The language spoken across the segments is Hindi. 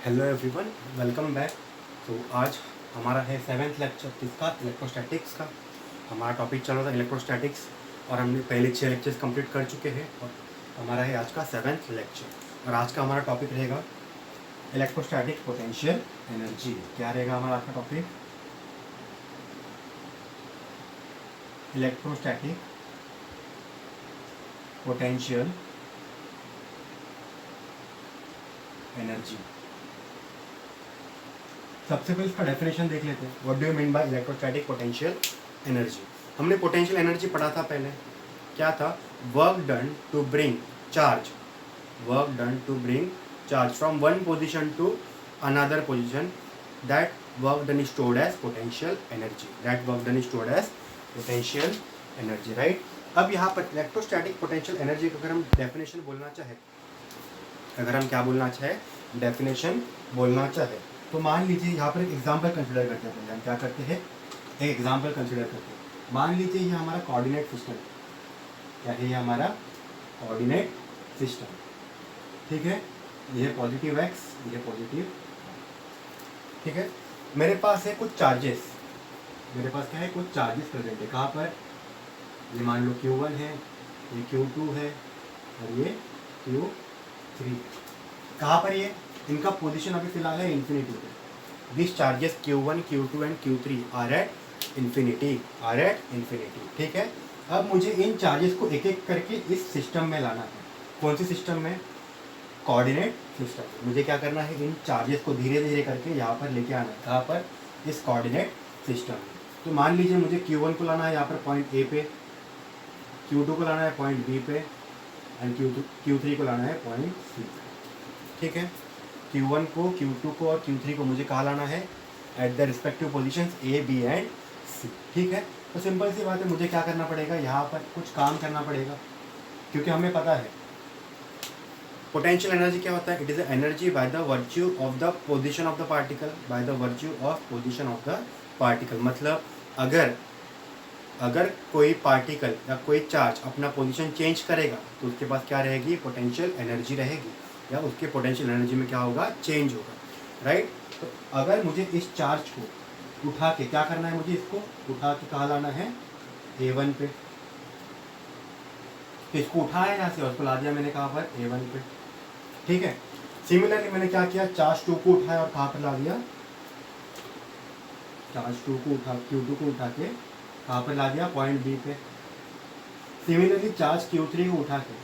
Hello everyone, welcome back. तो आज हमारा है 7th लेक्चर किसका, इलेक्ट्रोस्टैटिक्स का। हमारा टॉपिक चल रहा था इलेक्ट्रोस्टैटिक्स और हमने पहले 6 लेक्चर्स कंप्लीट कर चुके हैं और हमारा है आज का 7th लेक्चर। और आज का हमारा टॉपिक रहेगा इलेक्ट्रोस्टैटिक पोटेंशियल एनर्जी। क्या रहेगा हमारा आज का टॉपिक? Electrostatic potential energy. सबसे पहले इसका डेफिनेशन देख लेते हैं। What do you mean by electrostatic potential energy? हमने पोटेंशियल एनर्जी पढ़ा था पहले। क्या था? Work done to bring charge, work done to bring charge from one position to another position, that work done is stored as potential energy, that work done is stored as potential energy, right. अब यहाँ पर इलेक्ट्रोस्टैटिक पोटेंशियल एनर्जी का अगर हम डेफिनेशन बोलना चाहे, अगर हम क्या बोलना चाहे, डेफिनेशन बोलना चाहे, तो मान लीजिए यहाँ पर एक एग्जाम्पल कंसिडर करते हैं। हम क्या करते हैं? एक एग्जाम्पल कंसिडर करते हैं। मान लीजिए ये हमारा कोऑर्डिनेट सिस्टम, क्या है? ये हमारा कोऑर्डिनेट सिस्टम, ठीक है। ये पॉजिटिव एक्स, ये पॉजिटिव, ठीक है। मेरे पास है कुछ चार्जेस, मेरे पास क्या है? कुछ चार्जेस प्रेजेंट है। कहाँ पर? ये मान लो Q1 है, ये Q2 है और ये Q3। कहाँ पर ये? इनका पोजीशन अभी फिलहाल है इन्फिनिटी पे। This charges Q1, Q2 and Q3 are at infinity, are at infinity, ठीक है। अब मुझे इन चार्जेस को एक एक करके इस सिस्टम में लाना है। कौन सी सिस्टम में? Coordinate system. मुझे क्या करना है? इन चार्जेस को धीरे धीरे करके यहाँ पर लेके आना है। कहाँ पर? इस कोऑर्डिनेट सिस्टम में। तो मान लीजिए मुझे Q1 को लाना है यहाँ पर पॉइंट ए पे, Q2 को लाना है पॉइंट बी पे एंड Q3 को लाना है पॉइंट सी पे, ठीक है। Q1 को, Q2 को और Q3 को मुझे कहाँ लाना है? At the respective positions A, B and C, ठीक है। तो सिंपल सी बात है, मुझे क्या करना पड़ेगा? यहाँ पर कुछ काम करना पड़ेगा, क्योंकि हमें पता है पोटेंशियल एनर्जी क्या होता है। It is energy by the virtue of the position of the particle, by the virtue of position of the particle. मतलब अगर कोई पार्टिकल या कोई चार्ज अपना पोजीशन चेंज करेगा तो उसके पास क्या रहेगी? पोटेंशियल एनर्जी रहेगी, या उसके पोटेंशियल एनर्जी में क्या होगा? चेंज होगा, राइट। तो अगर मुझे इस चार्ज को उठा के क्या करना है? मुझे इसको उठा के कहाँ लाना है? A1 पे। तो इसको उठाया यहाँ से और उसको ला दिया मैंने कहाँ पर? A1 पे, ठीक है। सिमिलरली मैंने क्या किया? चार्ज 2 को उठाया और कहाँ पर ला दिया? चार्ज 2 को उठा, Q2 को उठा के कहाँ पर ला दिया? पॉइंट बी पे। सिमिलरली चार्ज Q3 को उठा के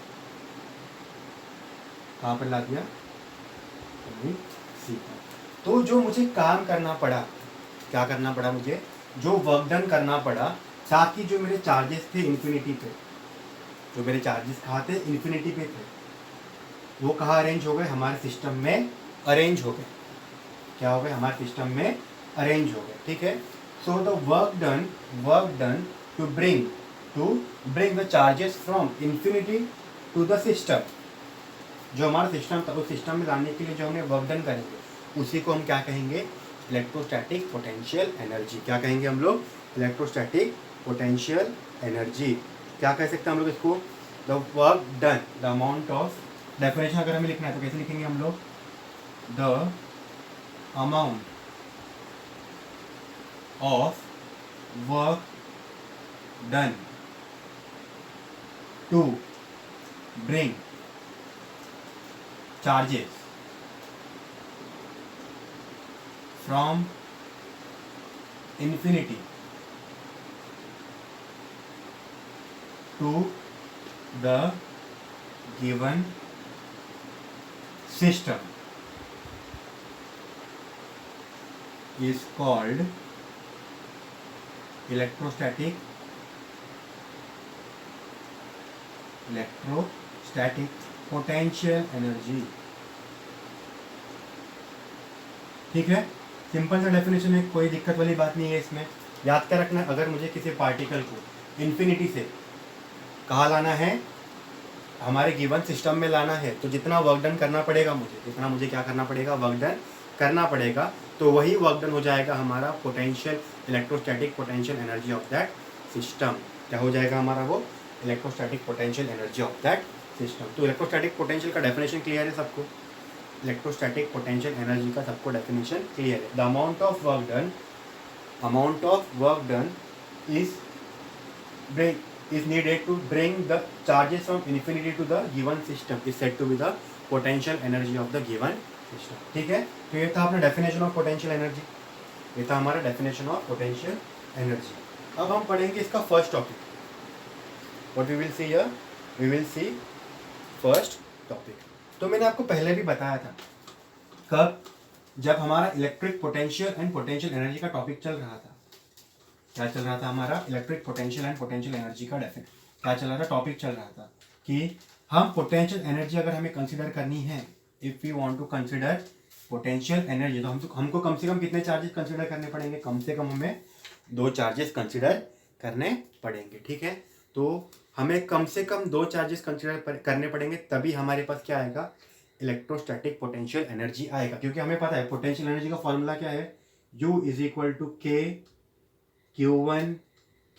कहाँ पर ला दिया? पॉइंट सी पर। तो जो मुझे काम करना पड़ा, क्या करना पड़ा मुझे? जो वर्क डन करना पड़ा, ताकि जो मेरे चार्जेस थे इन्फिनिटी पे, जो मेरे चार्जेस कहाँ थे? इन्फिनिटी पे थे, वो कहाँ अरेंज हो गए? हमारे सिस्टम में अरेंज हो गए। क्या हो गए? हमारे सिस्टम में अरेंज हो गए, ठीक है। So the work done to bring the charges from infinity to the system, जो हमारा सिस्टम था उस सिस्टम में लाने के लिए जो हमने वर्क डन करेंगे उसी को हम क्या कहेंगे? Electrostatic potential energy. क्या कहेंगे हम लोग? Electrostatic potential energy. क्या कह सकते हैं हम लोग इसको? The work done, the amount of, definition अगर हमें लिखना है तो कैसे लिखेंगे हम लोग? The amount of work done to bring charges from infinity to the given system is called electrostatic potential energy, ठीक है। सिंपल सा डेफिनेशन है, कोई दिक्कत वाली बात नहीं है इसमें। याद कर रखना, अगर मुझे किसी पार्टिकल को इन्फिनिटी से कहाँ लाना है? हमारे गिवन सिस्टम में लाना है, तो जितना वर्क डन करना पड़ेगा मुझे क्या करना पड़ेगा? वर्क डन करना पड़ेगा। तो वही वर्क डन हो जाएगा हमारा potential, electrostatic potential energy of that system. क्या हो जाएगा हमारा? वो electrostatic potential energy of that system. तो इलेक्ट्रोस्टैटिक पोटेंशियल का डेफिनेशन क्लियर है सबको? इलेक्ट्रोस्टैटिक पोटेंशियल एनर्जी का सबको डेफिनेशन क्लियर है. The amount of work done is needed to bring the charges from infinity to the given system is said to be the potential energy of the given system. ठीक है, तो ये था अपना डेफिनेशन ऑफ पोटेंशियल एनर्जी. ये था हमारा डेफिनेशन ऑफ पोटेंशियल एनर्जी. अब हम पढ़ेंगे इसका first topic. What we will see here, we will see first topic. तो मैंने आपको पहले भी बताया था कब, जब हमारा electric potential and potential energy का टॉपिक चल रहा था. क्या चल रहा था हमारा? Electric potential and potential energy का क्या चल रहा था? टॉपिक चल रहा था कि हम पोटेंशियल एनर्जी अगर हमें कंसीडर करनी है, if we want to consider potential energy, तो हमको कम से कम कितने चार्जेस कंसीडर करने पड़ेंगे? कम से कम हमें 2 चार्जेस कंसीडर करने पड़ेंगे. ठीक है, तो हमें कम से कम 2 चार्जेस कंसीडर करने पड़ेंगे, तभी हमारे पास क्या आएगा? इलेक्ट्रोस्टैटिक पोटेंशियल एनर्जी आएगा. क्योंकि हमें पता है पोटेंशियल एनर्जी का फॉर्मूला क्या है? U is equal to K Q1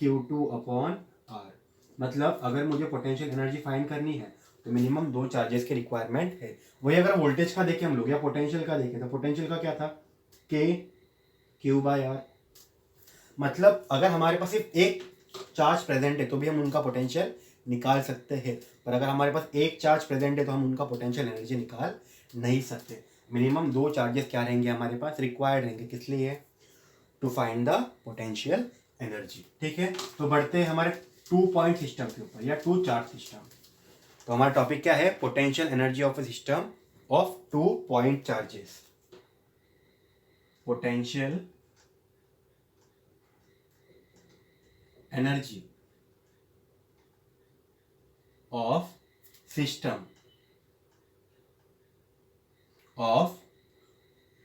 Q2 upon R. मतलब अगर मुझे पोटेंशियल एनर्जी फाइंड करनी है तो मिनिमम 2 चार्जेस की रिक्वायरमेंट है. वही अगर वोल्टेज का देखें हम लोग या पोटेंशियल का देखें, तो पोटेंशियल का क्या था? K Q/R. मतलब अगर हमारे पास सिर्फ एक चार्ज प्रेजेंट है तो भी हम उनका पोटेंशियल निकाल सकते हैं, पर अगर हमारे पास एक चार्ज प्रेजेंट है तो हम उनका पोटेंशियल एनर्जी निकाल नहीं सकते. मिनिमम 2 चार्जेस क्या रहेंगे हमारे पास? रिक्वायर्ड रहेंगे. किस लिए? To find the potential energy. ठीक है, तो बढ़ते हैं हमारे 2 पॉइंट सिस्टम के ऊपर या 2 चार्ज सिस्टम. तो हमारा टॉपिक क्या है? Potential energy of A system of 2 point charges. Potential energy of system of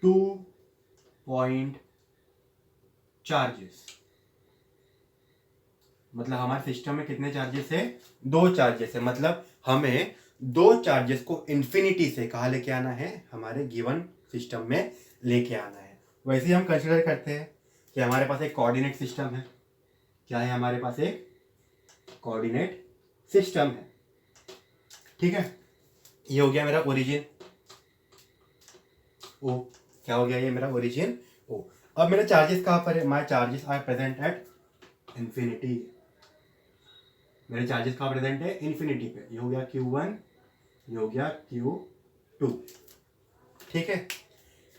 2 point charges. मतलब हमारे सिस्टम में कितने चार्जेस है? 2 चार्जेस है. मतलब हमें 2 चार्जेस को इंफिनिटी से कहाँ लेके आना है? हमारे गिवन सिस्टम में लेके आना है. वैसे ही हम कंसिडर करते हैं कि हमारे पास एक कोऑर्डिनेट सिस्टम है. क्या है हमारे पास? एक कोऑर्डिनेट सिस्टम है. ठीक है, ये हो गया मेरा ओरिजिन ओ. क्या हो गया? ये मेरा ओरिजिन ओ. अब मेरे चार्जेस कहाँ पर है? My charges are present at infinity. मेरे चार्जेस कहाँ प्रेजेंट है? इन्फिनिटी पे. ये हो गया Q1, ये हो गया Q2. ठीक है,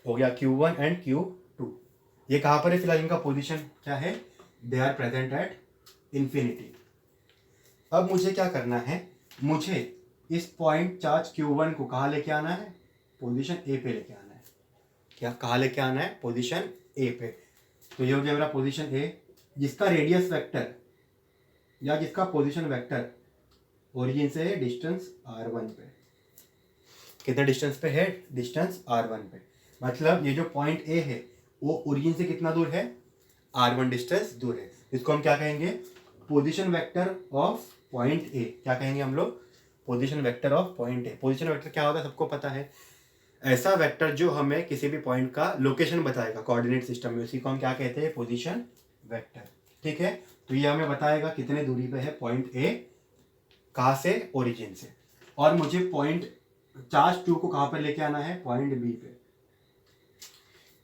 हो गया Q1 एंड Q2. ये कहाँ पर है फिलहाल? इनका पोजीशन क्या है? They are present at infinity. अब मुझे क्या करना है? मुझे इस पॉइंट चार्ज Q1 को कहाँ लेके आना है? पोजीशन ए पे लेके आना है. क्या कहाँ लेके आना है? पोजीशन ए पे. तो ये हो गया मेरा पोजीशन ए, जिसका रेडियस वेक्टर या जिसका पोजीशन वेक्टर ओरिजिन से है डिस्टेंस r1 पे. कितने डिस्टेंस पे है? डिस्टेंस r1 पे. मतलब ये जो पॉइंट ए है वो ओरिजिन से कितना दूर है? r1 डिस्टेंस दूर है. इसको हम क्या कहेंगे? पोजीशन वेक्टर ऑफ पॉइंट ए. क्या कहेंगे हम लोग? Position vector of point A. Position vector क्या होता है? सबको पता है. ऐसा वेक्टर जो हमें किसी भी पॉइंट का लोकेशन बताएगा कोऑर्डिनेट सिस्टम में, उसी को हम क्या कहते हैं? Position vector. ठीक है, तो ये हमें बताएगा कितने दूरी पे है पॉइंट ए, कहाँ से? ओरिजिन से. और मुझे पॉइंट चार्ज 2 को कहाँ पर लेके आना है? पॉइंट बी पे.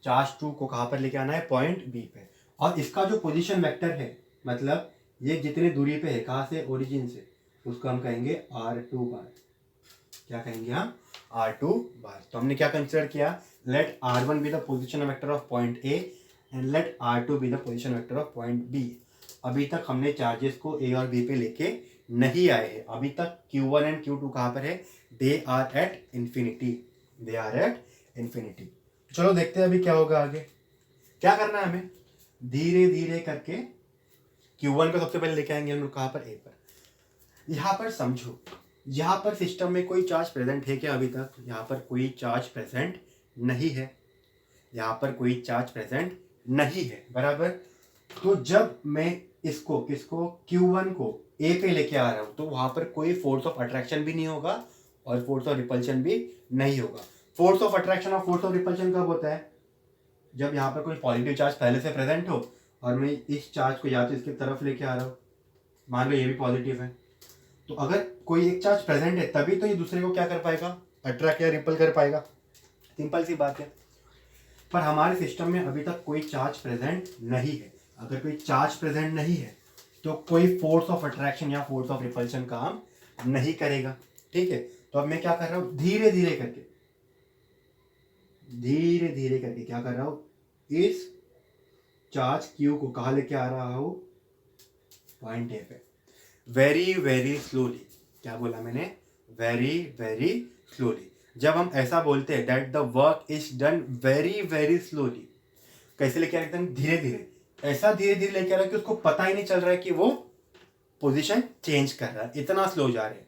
चार्ज 2 को कहाँ पर लेके आना है? पॉइंट बी पे. और इसका जो पोजीशन वेक्टर है, मतलब ये जितने दूरी पे है कहाँ से? ओरिजिन से, उसको हम कहेंगे R2 बार. क्या कहेंगे हम? R2 बार. तो हमने क्या कंसिडर किया? Let R1 be the position vector of point A and let R2 be the position vector of point B. अभी तक हमने चार्जेस को ए और बी पे लेके नहीं आए हैं. अभी तक Q1 एंड Q2 कहाँ पर है? They are at infinity. They are at infinity. चलो देखते हैं अभी क्या होगा आगे. क्या करना है हमें? धीरे धीरे करके Q1 को सबसे पहले लेके आएंगे हम लोग कहाँ पर? ए पर. यहाँ पर समझो, यहाँ पर सिस्टम में कोई चार्ज प्रेजेंट है क्या? अभी तक यहाँ पर कोई चार्ज प्रेजेंट नहीं है. यहाँ पर कोई चार्ज प्रेजेंट नहीं है, बराबर. तो जब मैं इसको Q1 को ए पे लेके आ रहा हूँ तो वहाँ पर कोई फोर्स ऑफ अट्रैक्शन भी नहीं होगा और फोर्स ऑफ रिपल्शन भी नहीं होगा. फोर्स ऑफ अट्रैक्शन और फोर्स ऑफ रिपल्शन कब होता है? जब यहाँ पर कोई पॉजिटिव चार्ज पहले से प्रेजेंट हो और मैं इस चार्ज को या तो इसकी तरफ लेके आ रहा हूँ, मान लो ये भी पॉजिटिव है, तो अगर कोई एक चार्ज प्रेजेंट है तभी तो ये दूसरे को क्या कर पाएगा? अट्रैक्ट या रिपल कर पाएगा. सिंपल सी बात है। पर हमारे सिस्टम में अभी तक कोई चार्ज प्रेजेंट नहीं है। अगर कोई चार्ज प्रेजेंट नहीं है तो कोई फोर्स ऑफ अट्रैक्शन या फोर्स ऑफ रिपल्शन काम नहीं करेगा। ठीक है, तो अब मैं क्या कर रहा हूं, धीरे धीरे करके क्या कर रहा हूं, इस चार्ज क्यू को कहां लेके आ रहा हूं, पॉइंट ए पे, वेरी वेरी स्लोली। क्या बोला मैंने, वेरी वेरी स्लोली। जब हम ऐसा बोलते हैं that the work is done very very slowly, कैसे लेके आ रहे, एकदम धीरे धीरे, ऐसा धीरे धीरे लेके आ रहा है कि उसको पता ही नहीं चल रहा है कि वो पोजीशन चेंज कर रहा है। इतना स्लो जा रहे हैं,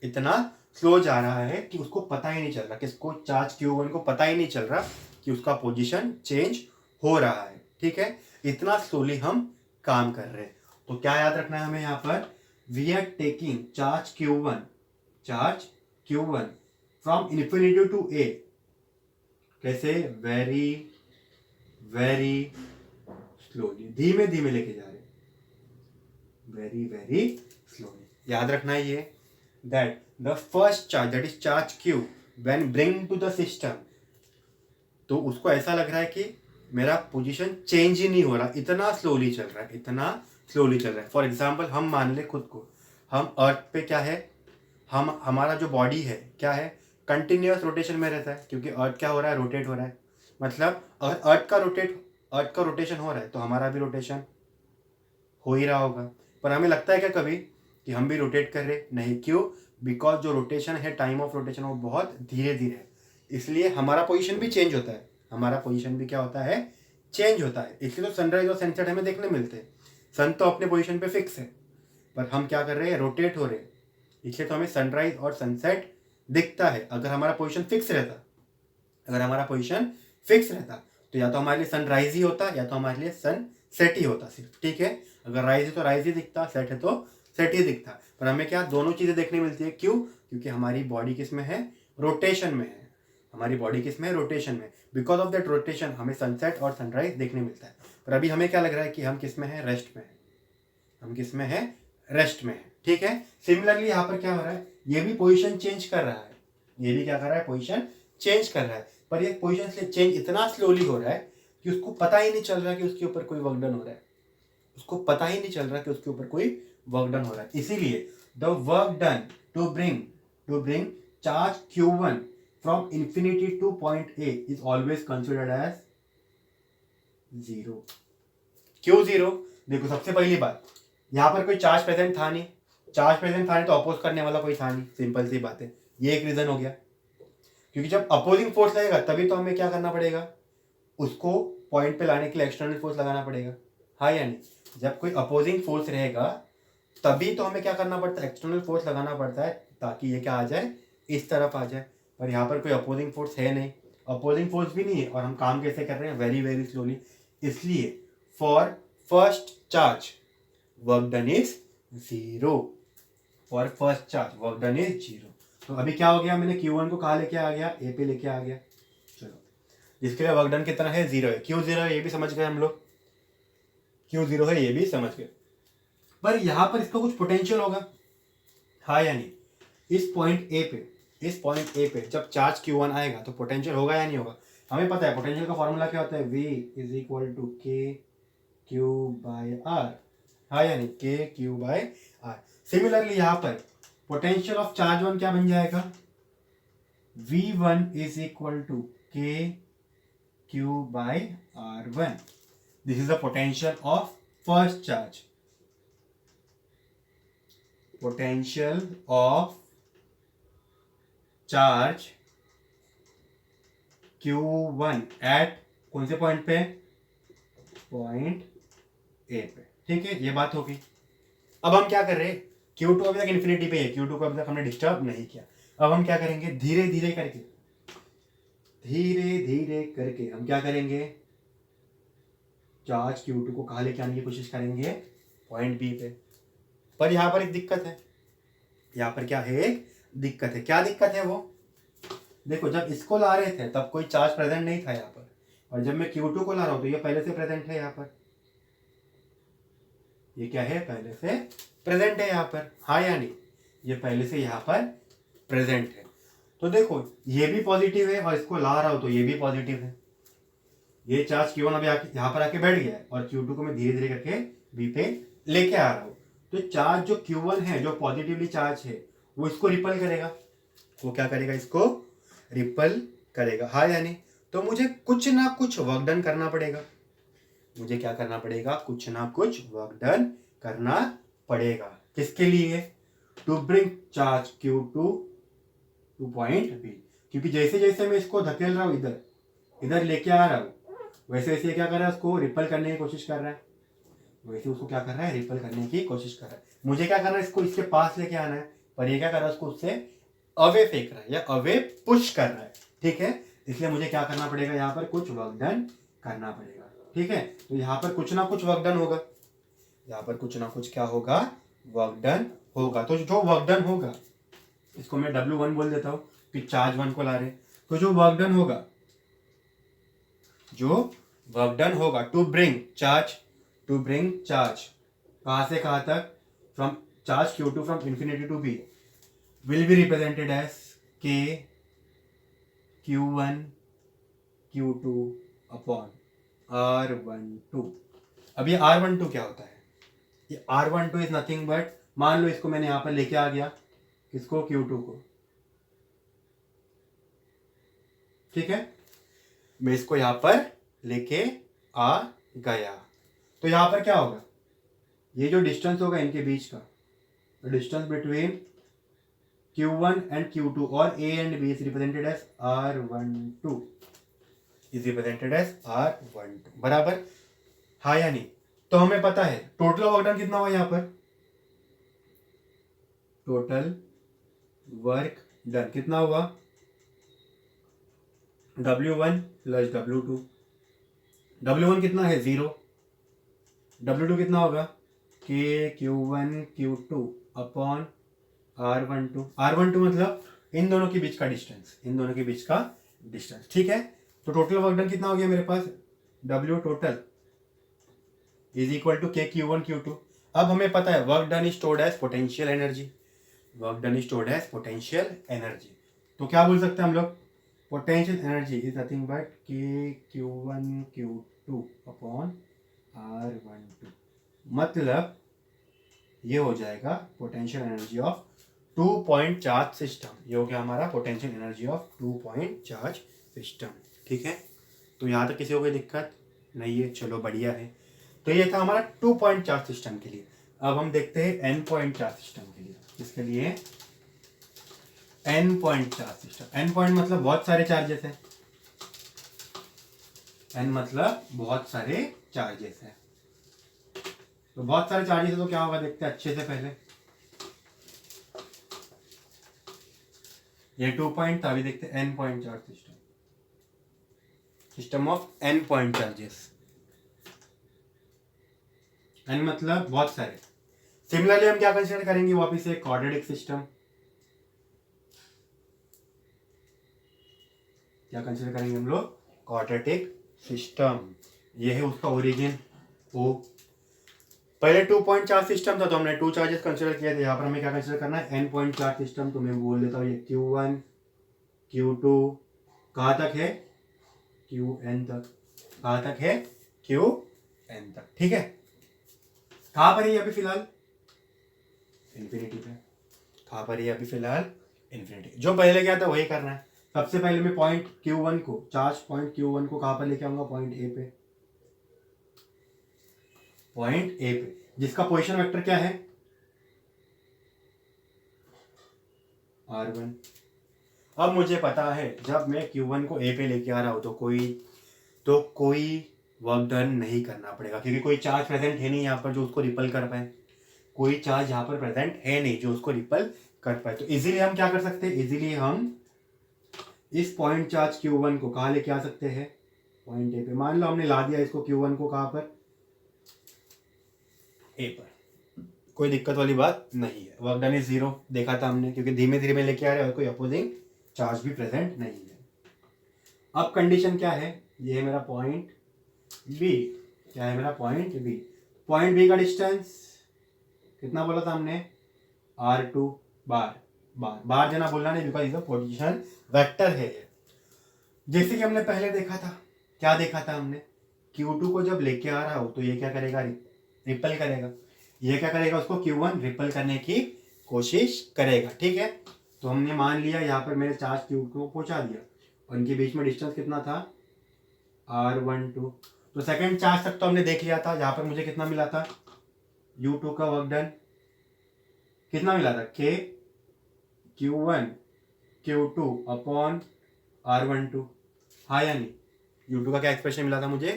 इतना स्लो जा रहा है कि उसको पता ही नहीं चल रहा, किसको, चार्ज Q1 को पता ही नहीं चल रहा कि उसका पोजीशन चेंज हो रहा है। ठीक है, इतना स्लोली हम काम कर रहे हैं। तो क्या याद रखना है हमें यहाँ पर, we are taking charge Q1 from infinity to A, कैसे, वेरी वेरी स्लोली, धीमे धीमे लेके जा रहे हैं, वेरी वेरी स्लोली। याद रखना है ये, that the first charge, that is charge Q, when bring to the system, तो उसको ऐसा लग रहा है कि मेरा पोजीशन चेंज ही नहीं हो रहा, इतना स्लोली चल रहा है, इतना स्लोली चल रहा है। फॉर एग्जाम्पल हम मान ले खुद को, हम अर्थ पे क्या है, हम हमारा जो बॉडी है क्या है, कंटिन्यूअस रोटेशन में रहता है, क्योंकि अर्थ क्या हो रहा है, रोटेट हो रहा है। मतलब अगर अर्थ का रोटेशन हो रहा है तो हमारा भी रोटेशन हो ही रहा होगा। पर हमें लगता है क्या कभी कि हम भी रोटेट कर रहे, नहीं, क्यों, बिकॉज जो रोटेशन है, टाइम ऑफ रोटेशन वो बहुत धीरे धीरे है, इसलिए हमारा पोजीशन भी चेंज होता है, हमारा पोजीशन भी क्या होता है, चेंज होता है। इसलिए तो सनराइज और सनसेट हमें देखने मिलते हैं। सन तो अपने पोजीशन पे फिक्स है, पर हम क्या कर रहे हैं, रोटेट हो रहे हैं, इसलिए तो हमें सनराइज और सनसेट दिखता है। अगर हमारा पोजीशन फिक्स रहता तो या तो हमारे लिए सनराइज ही होता या तो हमारे लिए सनसेट ही होता सिर्फ। ठीक है, अगर राइज है तो राइज ही दिखता, सेट है तो सेट ही दिखता, पर हमें क्या, दोनों चीजें देखने मिलती है। क्यों, क्योंकि हमारी बॉडी किस में है, रोटेशन में है, हमारी बॉडी किस में है, रोटेशन में। बिकॉज ऑफ दैट रोटेशन हमें सनसेट और सनराइज देखने मिलता है। पर अभी हमें क्या लग रहा है कि हम किस में है, रेस्ट में है, हम किस में है, रेस्ट में है। ठीक है, सिमिलरली यहाँ पर क्या हो रहा है, ये भी पोजिशन चेंज कर रहा है, ये भी क्या कर रहा है, पोजिशन चेंज कर रहा है, पर ये पोजिशन चेंज इतना स्लोली हो रहा है कि उसको पता ही नहीं चल रहा कि उसके ऊपर कोई वर्क डन हो रहा है, उसको पता ही नहीं चल रहा कि उसके ऊपर कोई वर्क डन हो रहा है। इसीलिए the work done to bring charge Q1 from infinity to point A is always considered as zero. क्यों जीरो, देखो सबसे पहली बात, यहां पर कोई चार्ज प्रेजेंट था नहीं, तो अपोज करने वाला कोई था नहीं, सिंपल सी बात है, ये एक रीजन हो गया। क्योंकि जब अपोजिंग फोर्स लगेगा तभी तो हमें क्या करना पड़ेगा, उसको पॉइंट पे लाने के लिए एक्सटर्नल फोर्स लगाना पड़ेगा, हाँ या नहीं। जब कोई अपोजिंग फोर्स रहेगा तभी तो हमें क्या करना पड़ता है, एक्सटर्नल फोर्स लगाना पड़ता है, ताकि ये क्या आ जाए, इस तरफ आ जाए। पर यहाँ पर कोई अपोजिंग फोर्स है नहीं, अपोजिंग फोर्स भी नहीं है, और हम काम कैसे कर रहे हैं, वेरी वेरी स्लोली। इसलिए for first charge work done is zero, for first charge work done is zero. तो अभी क्या हो गया, मैंने Q1 को कहाँ लेके आ गया, ए पे लेके आ गया। चलो, जिसके लिए वर्क डन कितना है, जीरो है। क्यों जीरो है ये भी समझ गए हम लोग, क्यों जीरो है ये भी समझ गए। पर यहां पर इसका कुछ पोटेंशियल होगा, हाँ या नहीं। इस पॉइंट ए पे जब चार्ज Q1 आएगा तो पोटेंशियल होगा या नहीं होगा। हमें पता है पोटेंशियल का फॉर्मूला क्या होता है, V is equal to K Q by are, हाँ या नहीं, के क्यू बाई आर। सिमिलरली यहाँ पर पोटेंशियल ऑफ चार्ज 1 क्या बन जाएगा, V1 is equal to K Q by R1। This is the potential of first charge, potential of charge Q1 at कौन से पॉइंट पे, पॉइंट ए पे। ठीक है, ये बात होगी। अब हम क्या कर रहे हैं, Q2 अभी तक इन्फिनिटी पे है, Q2 को अभी तक हमने डिस्टर्ब नहीं किया। अब हम क्या करेंगे, धीरे धीरे करके हम क्या करेंगे, चार्ज Q2 को कहाँ लेके आने की कोशिश करेंगे, पॉइंट बी पे। पर यहाँ पर एक दिक्कत है, यहाँ पर क्या है, एक दिक्कत है। क्या दिक्कत है वो, देखो जब इसको ला रहे थे तब कोई चार्ज प्रेजेंट नहीं था यहाँ पर, और जब मैं Q2 को ला रहा हूँ तो ये पहले से प्रेजेंट है यहाँ पर, ये क्या है, पहले से प्रेजेंट है यहाँ पर, हाँ या नहीं, ये पहले से यहाँ पर प्रेजेंट है। तो देखो ये भी पॉजिटिव है और इसको ला रहा हो तो ये भी पॉजिटिव है। ये चार्ज Q1 अभी यहाँ पर आके बैठ गया है और Q2 को मैं धीरे धीरे करके V पे लेके आ रहा हूँ। तो चार्ज जो Q1 है जो पॉजिटिवली चार्ज है वो इसको रिपल करेगा। वो क्या करेगा? इसको रिपल करेगा, हाँ या नहीं? तो मुझे कुछ ना कुछ वर्क डन करना पड़ेगा। मुझे क्या करना पड़ेगा? कुछ ना कुछ वर्क डन करना पड़ेगा। किसके लिए? To bring charge Q2 to point B। क्योंकि जैसे जैसे मैं इसको धकेल रहा हूँ इधर लेके आ रहा हूँ, वैसे वैसे ये क्या कर रहा है? उसको रिपल करने की कोशिश कर रहा है। वैसे उसको क्या कर रहा है? रिपल करने की कोशिश कर रहा है। मुझे क्या करना है? इसको इसके पास लेके आना है, पर ये क्या कर रहा है? उसको उससे अवे फेंक रहा है या अवे पुश कर रहा है। ठीक है, इसलिए मुझे क्या करना पड़ेगा? यहाँ पर कुछ वर्क डन करना पड़ेगा। ठीक है, तो यहाँ पर कुछ ना कुछ वर्क डन होगा। यहाँ पर कुछ ना कुछ क्या होगा? वर्क डन होगा। तो जो वर्क डन होगा इसको मैं W1 बोल देता हूँ कि चार्ज 1 को ला रहे। तो जो वर्क डन होगा टू ब्रिंग चार्ज कहाँ से कहाँ तक? From charge Q2 from infinity to B will be represented as K Q1 Q2 upon R12। अब ये R12 क्या होता है? ये R12 इज नथिंग बट, मान लो इसको मैंने यहां पर लेके आ गया, किसको? Q2 को। ठीक है, मैं इसको यहां पर लेके आ गया तो यहां पर क्या होगा? ये जो डिस्टेंस होगा इनके बीच का, distance between Q1 and Q2 or A and B is represented as R12 बराबर, हाँ या नहीं? तो हमें पता है टोटल वर्क डन कितना हुआ यहाँ पर? टोटल वर्क डन कितना हुआ? W1 plus W2। W1 कितना है? 0। W2 कितना होगा? K Q1 Q2 upon R12 मतलब इन दोनों के बीच का डिस्टेंस। ठीक है, तो टोटल वर्क डन कितना हो गया मेरे पास? W total is equal to K Q1 Q2। अब हमें पता है work done is stored as potential energy. तो क्या बोल सकते हैं हम लोग? Potential energy is nothing but K Q1 Q2 upon R12। मतलब ये हो जाएगा potential energy of 2 point charge system. ये हो गया हमारा potential energy of 2 point charge system. ठीक है, तो यहाँ तक किसी को कोई दिक्कत नहीं है? चलो बढ़िया है। तो ये था हमारा 2 पॉइंट चार्ज सिस्टम के लिए। अब हम देखते हैं N पॉइंट चार्ज सिस्टम के लिए। इसके लिए N point charge system, N point मतलब बहुत सारे चार्जेस हैं। N मतलब बहुत सारे चार्जेस हैं। तो बहुत सारे चार्जेस है तो क्या होगा देखते हैं अच्छे से। पहले ये 2 पॉइंट था, अभी देखते हैं N point charge system of N point charges. N मतलब बहुत सारे। सिमिलरली हम क्या कंसीडर करेंगे? वापिस से क्वाड्रेटिक सिस्टम। क्या कंसीडर करेंगे हम लोग? Quadratic system. ये है उसका ओरिजिन O। पहले 2 पॉइंट चार्ज सिस्टम था तो हमने 2 चार्जेस कंसीडर किए थे। यहाँ पर हमें क्या कंसीडर करना है? N point charge system. तो मैं बोल देता हूँ ये Q1 Q2 कहाँ तक है? Qn तक। कहाँ तक है? Qn तक। ठीक है, कहाँ पर है अभी फिलहाल? इन्फिनिटी पे। कहाँ पर है अभी फिलहाल? इन्फिनिटी। जो पहले क्या था वही करना है। सबसे पहले मैं पॉइंट Q1 को, चार्ज पॉइंट Q1 को कहाँ पर लेके आऊंगा? पॉइंट A पे। पॉइंट A पे, जिसका पोजीशन वेक्टर क्या है? R1। अब मुझे पता है जब मैं Q1 को A पे लेके आ रहा हूं तो कोई वर्क डन नहीं करना पड़ेगा, क्योंकि कोई चार्ज प्रेजेंट है नहीं यहाँ पर जो उसको रिपल कर पाए। कोई चार्ज यहाँ पर प्रेजेंट है नहीं जो उसको रिपल कर पाए। तो इजीली हम क्या कर सकते हैं? इजीली हम इस पॉइंट चार्ज Q1 को कहाँ लेके आ सकते हैं? पॉइंट A पे। मान लो हमने ला दिया इसको Q1 को कहाँ पर? A पर। कोई दिक्कत वाली बात नहीं है। वर्क डन इज 0 देखा था हमने, क्योंकि धीमे धीमे लेके आ रहे हैं और कोई अपोजिंग चार्ज भी प्रेजेंट नहीं है। अब कंडीशन क्या है? ये है मेरा पॉइंट B। क्या है मेरा पॉइंट B? पॉइंट B का डिस्टेंस कितना बोला था हमने? R2 बार। बाहर जाना बोलना नहीं, because is a position vector है ये। जैसे कि हमने पहले देखा था, क्या देखा था हमने, Q2 को जब लेके आ रहा हो तो ये क्या करेगा, रिपल करेगा। ये क्या करेगा, उसको Q1 रिपल करने की कोशिश करेगा। ठीक है, तो हमने मान लिया यहाँ पर मैंने चार्ज Q2 को पहुंचा दिया और इनके बीच में डिस्टेंस कितना था, R12। तो सेकंड चार्ज तक तो हमने देख लिया था। यहाँ पर मुझे कितना मिला था, U2 का वर्क डन कितना मिला था, K Q1 Q2 upon R12। हाँ या नहीं, U2 का क्या एक्सप्रेशन मिला था मुझे,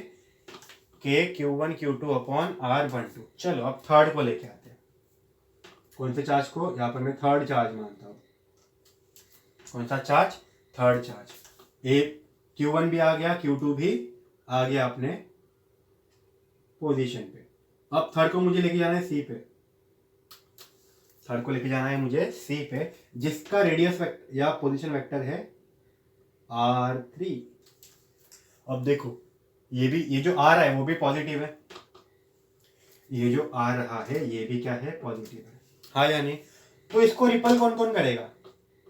K Q1 Q2 upon R12। चलो अब थर्ड को लेके आते हैं। कौन से चार्ज को, यहाँ पर मैं थर्ड चार्ज मानता हूँ। कौन सा चार्ज, थर्ड चार्ज। एक Q1 भी आ गया, Q2 भी आ गया अपने पोजीशन पे। अब थर्ड को मुझे लेके जाना है C पे। थर्ड को लेके जाना है मुझे C पे, जिसका रेडियस या पोजीशन वेक्टर है R3। अब देखो ये जो आ रहा है वो भी पॉजिटिव है, ये जो आ रहा है ये भी क्या है, पॉजिटिव है। हाँ या नहीं, तो इसको रिपल कौन कौन करेगा,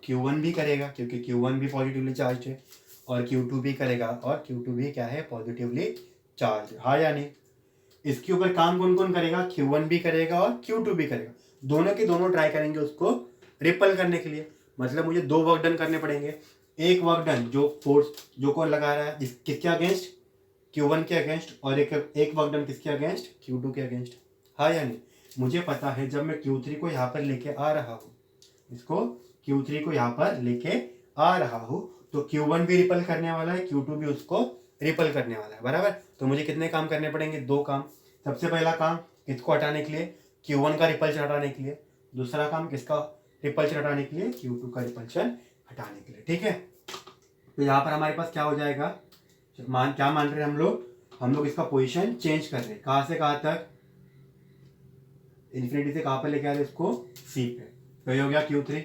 Q1 भी करेगा क्योंकि Q1 भी पॉजिटिवली चार्ज है, और Q2 भी करेगा और Q2 भी क्या है, पॉजिटिवली चार्ज। हाँ या नहीं, इसके ऊपर काम कौन कौन करेगा, Q1 भी करेगा और Q2 भी करेगा। दोनों के दोनों ट्राई करेंगे उसको रिपल करने के लिए। मतलब मुझे दो वर्क डन करने पड़ेंगे। एक वर्क डन जो फोर्स जो कौन लगा रहा है, किसके अगेंस्ट, Q1 के अगेंस्ट, और एक वर्क डन किसके अगेंस्ट, Q2 के अगेंस्ट। हाँ या नहीं, मुझे पता है जब मैं Q3 को यहाँ पर लेके आ रहा हूँ, इसको Q3 को यहाँ पर लेके आ रहा हूँ, तो Q1 भी रिपल करने वाला है, Q2 भी उसको रिपल करने वाला है, बराबर। तो मुझे कितने काम करने पड़ेंगे, दो काम। सबसे पहला काम किसको हटाने के लिए, Q1 का रिपल्शन हटाने के लिए। दूसरा काम किसका रिपल्शन हटाने के लिए, Q2 का रिपल्शन हटाने के लिए। ठीक है, तो यहाँ पर हमारे पास क्या हो जाएगा, क्या मान रहे हैं हम लोग इसका पोजीशन चेंज कर रहे हैं। कहाँ से कहाँ तक, इन्फिनिटी से कहाँ पर लेके आ रहे हैं इसको, C पे। तो ये हो गया Q3।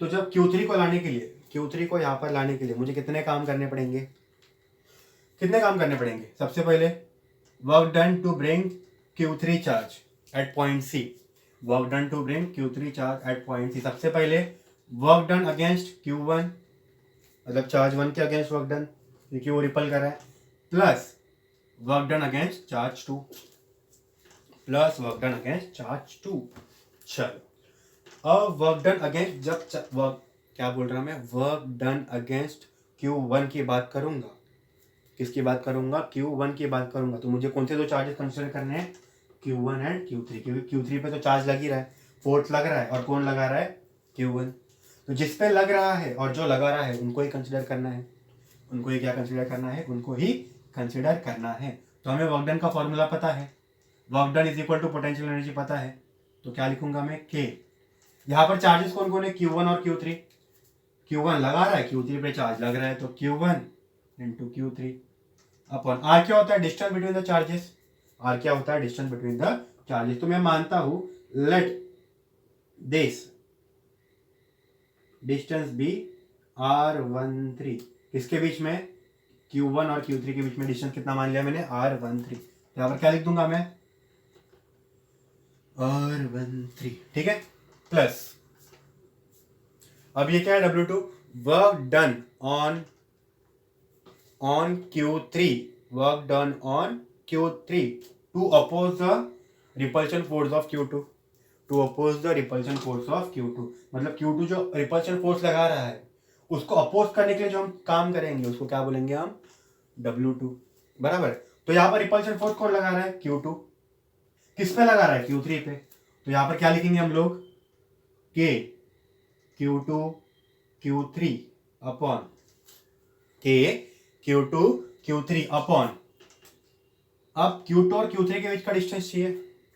तो जब Q3 को लाने के लिए, Q3 को यहाँ पर लाने के लिए मुझे कितने काम करने पड़ेंगे, कितने काम करने पड़ेंगे। सबसे पहले work done to bring Q3 charge at point C। Work done to bring Q3 charge at point C। सबसे पहले वर्क डन अगेंस्ट Q1, मतलब चार्ज 1 के अगेंस्ट वर्क डन क्योंकि वो रिपल कर रहा है, plus work done against charge 2, plus work done against charge 2। चलो अब वर्क डन अगेंस्ट, जब वर्क क्या बोल रहा मैं, वर्क डन अगेंस्ट Q1 की बात करूंगा, किसकी बात करूंगा, Q1 की बात करूंगा। तो मुझे कौन से दो चार्जेस कंसिडर करने हैं, Q1 एंड Q3, क्योंकि Q3 पे तो चार्ज लग ही रहा है, फोर्स लग रहा है, और कौन लगा रहा है, Q1। तो जिस पे लग रहा है और जो लगा रहा है उनको ही कंसिडर करना है, उनको ही क्या कंसिडर करना है, उनको ही कंसिडर करना है। तो हमें वर्क डन का फॉर्मूला पता है, work done is equal to potential energy पता है, तो क्या लिखूंगा मैं, K। यहाँ पर चार्जेस कौन कौन है, Q1 और Q3। Q1 लगा रहा है, Q3 पे चार्ज लग रहा है, तो Q1 into Q3 upon R क्या होता है, distance between the charges. R क्या होता है, डिस्टेंस बिटवीन द चार्जेस। तो मैं मानता हूं let this distance B R13। किसके बीच में, Q1 और Q3 के बीच में डिस्टेंस कितना मान लिया मैंने, R13। यहाँ पर क्या लिख दूंगा मैं, R13। ठीक है, प्लस अब ये क्या है, W2 work done on Q3, work done on Q3 to oppose the repulsion force of Q2, to oppose the repulsion force of Q2। मतलब Q2 जो रिपल्शन फोर्स लगा रहा है उसको अपोज करने के लिए जो हम काम करेंगे उसको क्या बोलेंगे हम, W2, बराबर। तो यहाँ पर रिपल्शन फोर्स कौन लगा रहा है, Q2। किस पे लगा रहा है, Q3 पे। तो यहाँ पर क्या लिखेंगे हम लोग, K Q2 Q3 upon K Q2 Q3 upon, अब Q2 और Q3 के बीच का डिस्टेंस चाहिए,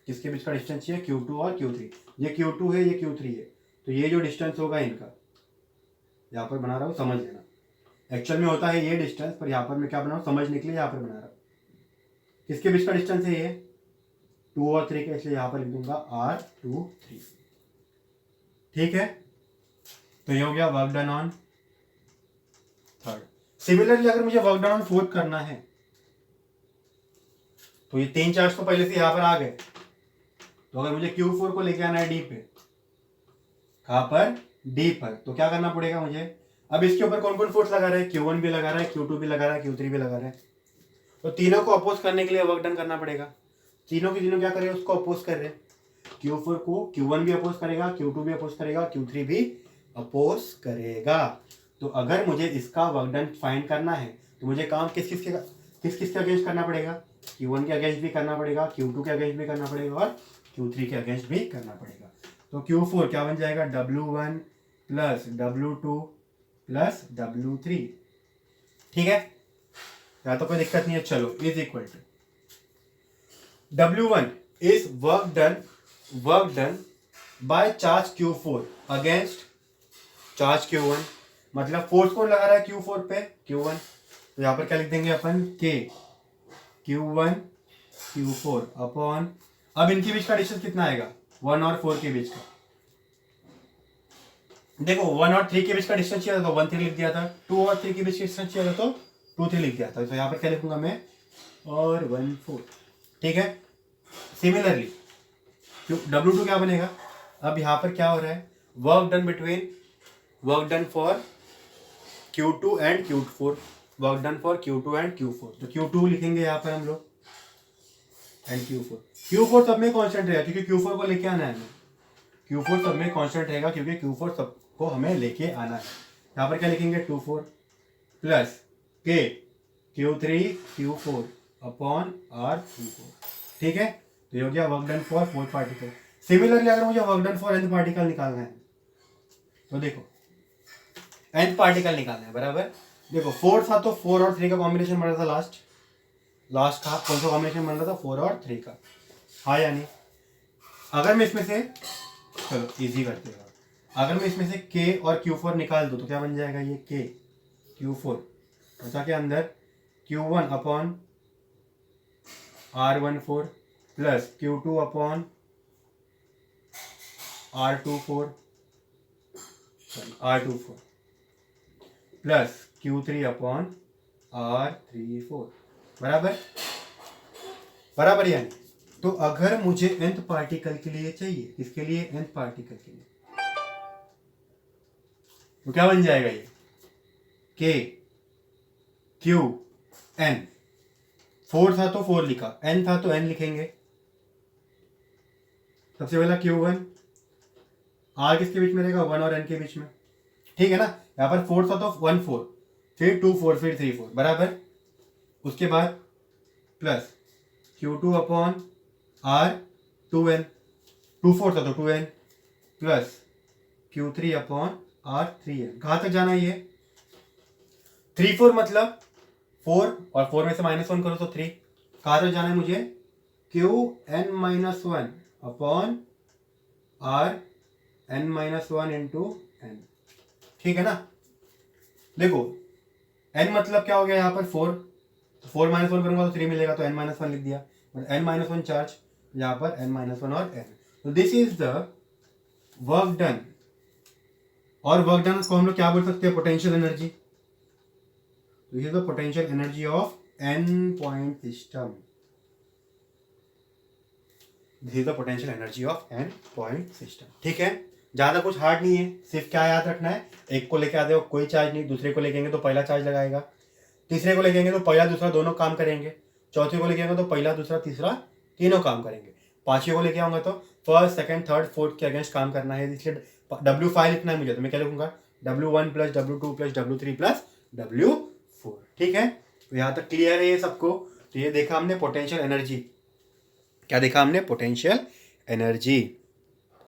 किसके बीच का डिस्टेंस चाहिए, Q2 और Q3। ये Q2 है, ये Q3 है, तो ये जो डिस्टेंस होगा इनका, यहाँ पर बना रहा हूँ समझ लेना, एक्चुअल में होता है ये डिस्टेंस, पर यहाँ पर मैं क्या बना रहा हूँ, समझने के लिए यहाँ पर बना रहा हूँ। किसके बीच का डिस्टेंस है ये, 2 और 3 का, इसलिए यहाँ पर लिख दूंगा R2 3। ठीक है, तो ये हो गया work done on third. Similarly अगर मुझे वर्क डन ऑन फोर्थ करना है, तो ये 3 चार्ज तो पहले से यहाँ पर आ गए, तो अगर मुझे Q4 को लेके आना है D पे, कहाँ पर, डी पर। तो क्या करना पड़ेगा मुझे, अब इसके ऊपर कौन कौन फोर्स लगा रहा है, Q1 भी लगा रहा है, Q2 भी लगा रहा है, Q3 भी लगा रहा है। तो तीनों को अपोज करने के लिए वर्क डन करना पड़ेगा। तीनों की तीनों क्या करें, उसको अपोज कर रहे हैं। Q4 को Q1 भी अपोज करेगा, Q2 भी अपोज करेगा, Q3 भी अपोज करेगा। तो अगर मुझे इसका वर्क डन फाइंड करना है तो मुझे काम किस किस के अगेंस्ट करना पड़ेगा, Q1 के अगेंस्ट भी करना पड़ेगा, Q2 के अगेंस्ट भी करना पड़ेगा और Q3 के अगेंस्ट भी करना पड़ेगा। तो Q4 क्या बन जाएगा, W1 plus W2 plus W3। ठीक है, या तो कोई दिक्कत नहीं है। चलो, is equal to W1 is work done by charge Q4 against charge Q1। मतलब फोर्स कौन लगा रहा है Q4 पे, Q1। तो यहां पर क्या लिख देंगे अपन, K Q1 Q4 अपॉन, अब इनके बीच का डिस्टेंस कितना आएगा, 1 और 4 के बीच का। देखो 1 और 3 के बीच का डिस्टेंस चाहिए था तो 1 3 लिख दिया था, 2 और 3 के बीच का डिस्टेंस चाहिए था तो 2 3 लिख दिया था। तो यहाँ पर क्या लिखूंगा मैं, और 1 4। ठीक है, सिमिलरली W2 क्या बनेगा, अब यहाँ पर क्या हो रहा है, work done for Q2 and Q4, work done for Q2 and Q4। तो Q2 लिखेंगे यहाँ पर हम लोग एंड Q4 सब में कांस्टेंट रहेगा क्योंकि Q4 को लेके आना है हमें। Q4 सब में कांस्टेंट रहेगा क्योंकि Q4 सबको हमें लेके आना है। यहाँ पर क्या लिखेंगे, 24 plus K Q3 Q4 upon R34। ठीक है, तो ये हो गया work done for fourth particle. Similarly अगर मुझे work done for nth particle निकालना है तो देखो nth पार्टिकल निकालना है, बराबर। देखो 4 था तो 4 और 3 का कॉम्बिनेशन बन रहा था, लास्ट का कौन सा कॉम्बिनेशन बन रहा था, 4 और 3 का, हाँ या नहीं। अगर मैं इसमें से, चलो इजी करते हैं, अगर मैं इसमें से K और Q4 निकाल दूं तो क्या बन जाएगा, ये K Q4 बचा के अंदर Q1 upon R14 plus Q2 upon R24 plus Q3 upon R34, बराबर यानी। तो अगर मुझे nth पार्टिकल के लिए चाहिए, किसके लिए, nth पार्टिकल के लिए, तो क्या बन जाएगा, ये K Q N। 4 था तो 4 लिखा, N था तो N लिखेंगे। सबसे पहला Q1, R किसके बीच में रहेगा, 1 और N के बीच में। ठीक है ना, यहाँ पर 4 था तो 1 4, फिर 2 4, फिर 3 4, बराबर। उसके बाद plus Q2 upon R 2N, 2 4 था तो 2N plus Q3 upon R 3N। कहाँ तक जाना है ये, 3 4 मतलब 4 और 4 में से -1 करो तो 3। कहाँ तक जाना है मुझे, Qn-1 upon Rn-1 into n। ठीक है ना, देखो n मतलब क्या हो गया यहाँ पर 4, तो 4 -1 करूंगा तो 3 मिलेगा, तो n-1 लिख दिया, बट n-1 चार्ज, यहाँ पर n-1 और n। तो this is the work done, और वर्क डन को हम लोग क्या बोल सकते हैं, potential energy. This is the potential energy of n point system. This is the potential energy of n point system. ठीक है, ज्यादा कुछ हार्ड नहीं है, सिर्फ क्या याद रखना है, एक को लेके आते हो कोई चार्ज नहीं, दूसरे को लेके तो पहला चार्ज लगाएगा, तीसरे को लेके तो पहला दूसरा दोनों काम करेंगे, चौथे को लेके तो पहला दूसरा तीसरा तीनों काम करेंगे, पांचवें को लेके आऊंगा तो फर्स्ट सेकंड थर्ड फोर्थ के अगेंस्ट काम करना है। इसलिए W5 लिखना है मुझे, तो मैं क्या लिखूंगा, W1 plus W2 plus W3 plus W4। ठीक है, तो यहाँ तक क्लियर है ये सबको। तो ये देखा हमने पोटेंशियल एनर्जी, क्या देखा हमने, पोटेंशियल एनर्जी।